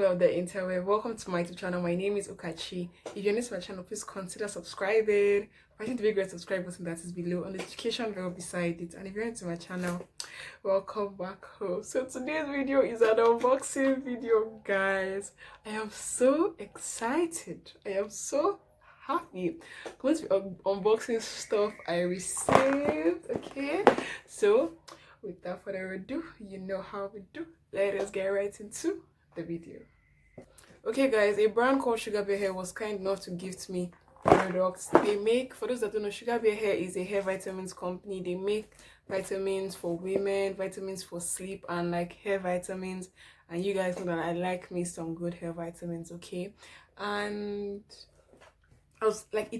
of the interweb. Welcome to my YouTube channel. My name is Ukachi. If you're new to my channel, please consider subscribing. Pressing the big red subscribe button that is below and the notification bell beside it. And if you're new to my channel, welcome back home. So today's video is an unboxing video, guys. I am so excited. I am so happy. I'm going to be unboxing stuff I received. Okay, so without further ado, you know how we do. Let us get right into the video. Okay guys, a brand called Sugar Bear Hair was kind enough to gift me products. They make, for those that don't know, Sugar Bear Hair is a hair vitamins company. They make vitamins for women, vitamins for sleep, and like hair vitamins. And you guys know that I like me some good hair vitamins, okay? And I was like,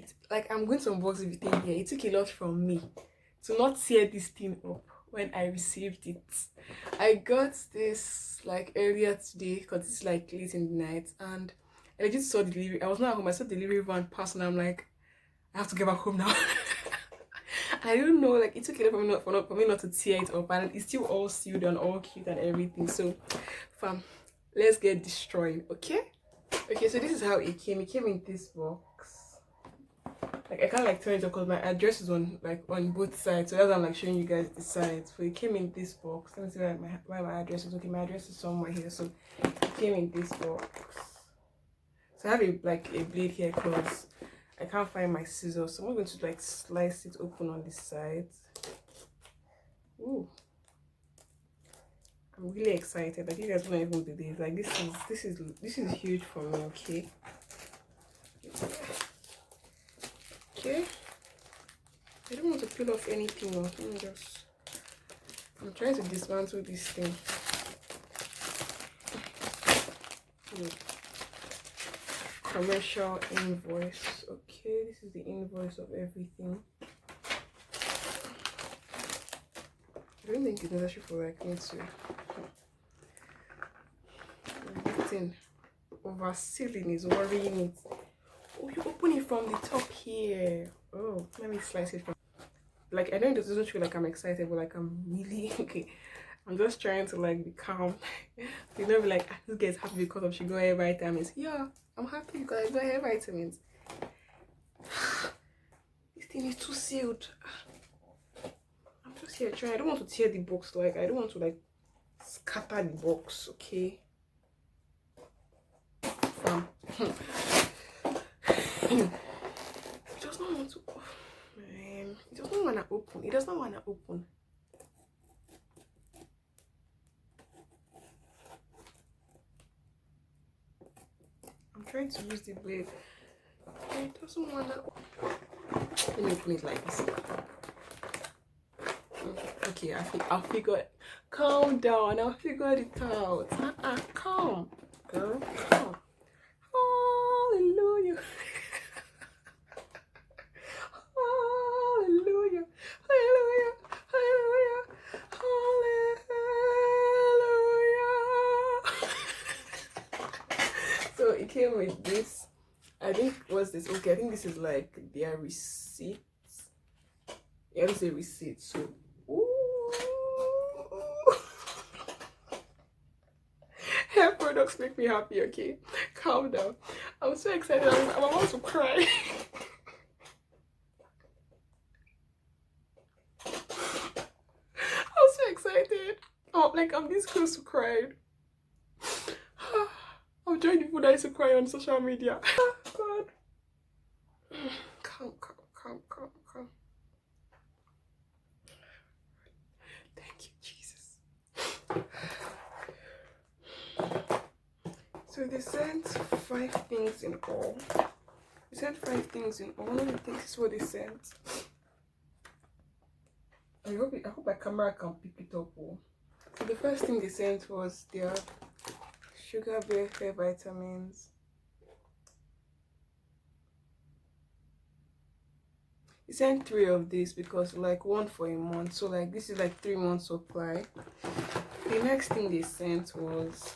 I'm going to unbox everything here. It took a lot from me to not tear this thing up when I received it. I got this like earlier today because it's like late in the night, and I just saw delivery. I was not at home. I saw delivery van pass, and I'm like, I have to get back home now. I don't know, like it took a lot for me not to tear it up, and it's still all sealed and all cute and everything. So, fam, let's get destroyed, okay? Okay, so this is how it came. It came in this box. Like I can't like turn it up because my address is on both sides, so that's why I'm like showing you guys the sides. So it came in this box. Let me see where my address is. Okay, my address is somewhere here. So it came in this box. So I have a blade here because I can't find my scissors. So I'm going to like slice it open on this side. Ooh, I'm really excited. Like you guys won't even believe. Like this is huge for me. Okay. Okay, I don't want to peel off anything. I'm trying to dismantle this thing. Commercial invoice. Okay, this is the invoice of everything. I don't think it's necessary for like me to everything over sealing is worrying it. Oh, you open it from the top here. Oh, let me slice it from. Like I know it doesn't feel like I'm excited, but like I'm really okay. I'm just trying to like be calm. You know, be like this guy's happy because of she got hair vitamins. Yeah, I'm happy because I got hair vitamins. This thing is too sealed. I'm just here trying. I don't want to tear the box. Like I don't want to like scatter the box. Okay. It does not want to. Oh, man. It does not want to open. It does not want to open. I'm trying to use the blade. It doesn't want to. Let me open it like this. Okay, I'll figure it. Calm down. I'll figure it out. Calm, girl. Calm. Hallelujah. Hallelujah. Hallelujah. Hallelujah. Hallelujah. So it came with this. I think what's this? Okay, I think this is like their receipts. Yeah, it's a receipt. So hair products make me happy, okay? Calm down. I'm so excited. I'm about to cry. I'm so excited. Oh, like I'm this close to crying. I'm joining people that used to cry on social media. God. Calm. Thank you, Jesus. So they sent 5 things in all. They sent 5 things in all. I think this is what they sent. I hope my camera can pick it up. Oh. So the first thing they sent was their Sugar Bear hair vitamins. They sent 3 of these because like 1 for a month. So like this is like 3 months supply. The next thing they sent was,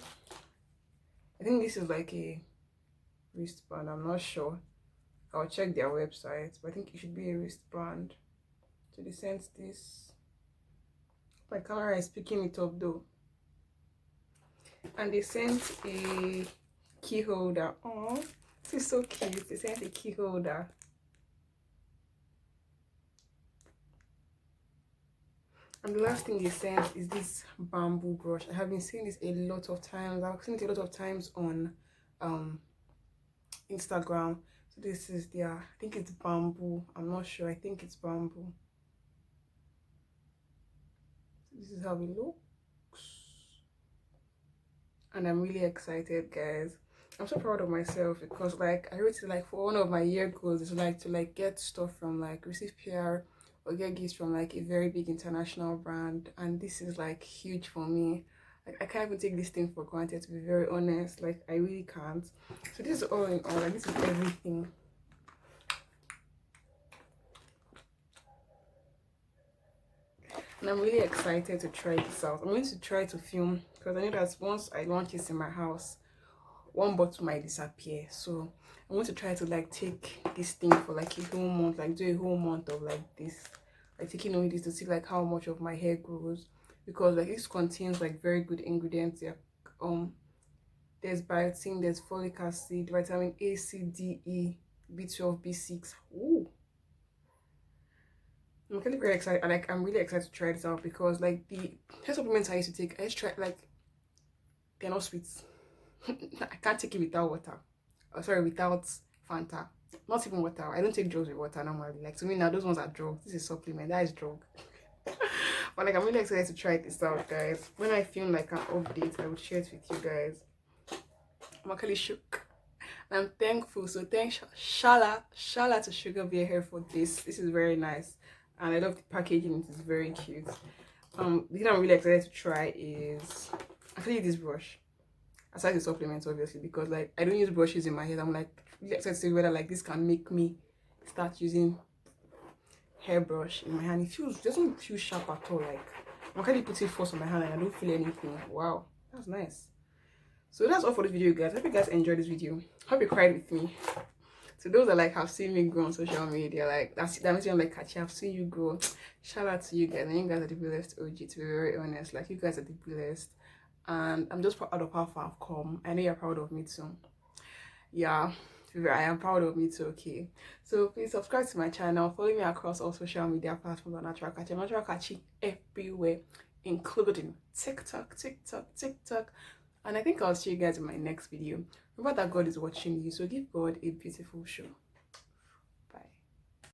I think this is like a wristband. I'm not sure. I'll check their website, but I think it should be a wristband. So they sent this. My camera is picking it up though. And they sent a key holder. Oh, this is so cute. They sent a key holder. And the last thing they sent is this bamboo brush. I have been seeing this a lot of times. I've seen it a lot of times on Instagram. So this is their, I think it's bamboo. I'm not sure. I think it's bamboo. So this is how it looks. And I'm really excited, guys. I'm so proud of myself because like I really like for one of my year goals is like to like get stuff from like receive PR or get gifts from like a very big international brand, and this is like huge for me. Like I can't even take this thing for granted, to be very honest. Like I really can't. So this is all in all, like this is everything. And I'm really excited to try this out. I'm going to try to film because I know that once I launch this in my house, one bottle might disappear. So I'm going to try to like take this thing for like a whole month, like do a whole month of like this, like taking away this to see like how much of my hair grows, because like this contains like very good ingredients. Yeah, there's biotin, there's folic acid, vitamin A, C, D, E, B12, B6. Ooh, I'm really very excited. Like I'm really excited to try this out because like the hair supplements I used to take, I just tried like they're not sweet. I can't take it without water. Oh, sorry, without Fanta. Not even water. I don't take drugs with water normally. Like to me now, those ones are drugs. This is supplement. That is drug. But like I'm really excited to try this out, guys. When I film like an update, I will share it with you guys. I'm actually shook. And I'm thankful. So thanks Shala to Sugar Bear Hair for this. This is very nice. And I love the packaging. It is very cute. The thing I'm really excited to try is actually this brush. Aside the supplements, obviously, because like I don't use brushes in my head. I'm like really excited to see whether like this can make me start using hairbrush in my hand. It doesn't feel sharp at all. Like I'm actually putting force on my hand and I don't feel anything. Wow, that's nice. So that's all for this video, guys. I hope you guys enjoyed this video. Hope you cried with me. So those that like have seen me grow on social media, like that makes me like Kachi, I've seen you grow. Shout out to you guys, and you guys are the best OG, to be very honest. Like you guys are the best. And I'm just proud of how far I've come. I know you're proud of me too. Yeah, I am proud of me too. Okay, so please subscribe to my channel, follow me across all social media platforms on Natural Kachi everywhere, including TikTok, and I think I'll see you guys in my next video. Remember that God is watching you, so give God a beautiful show.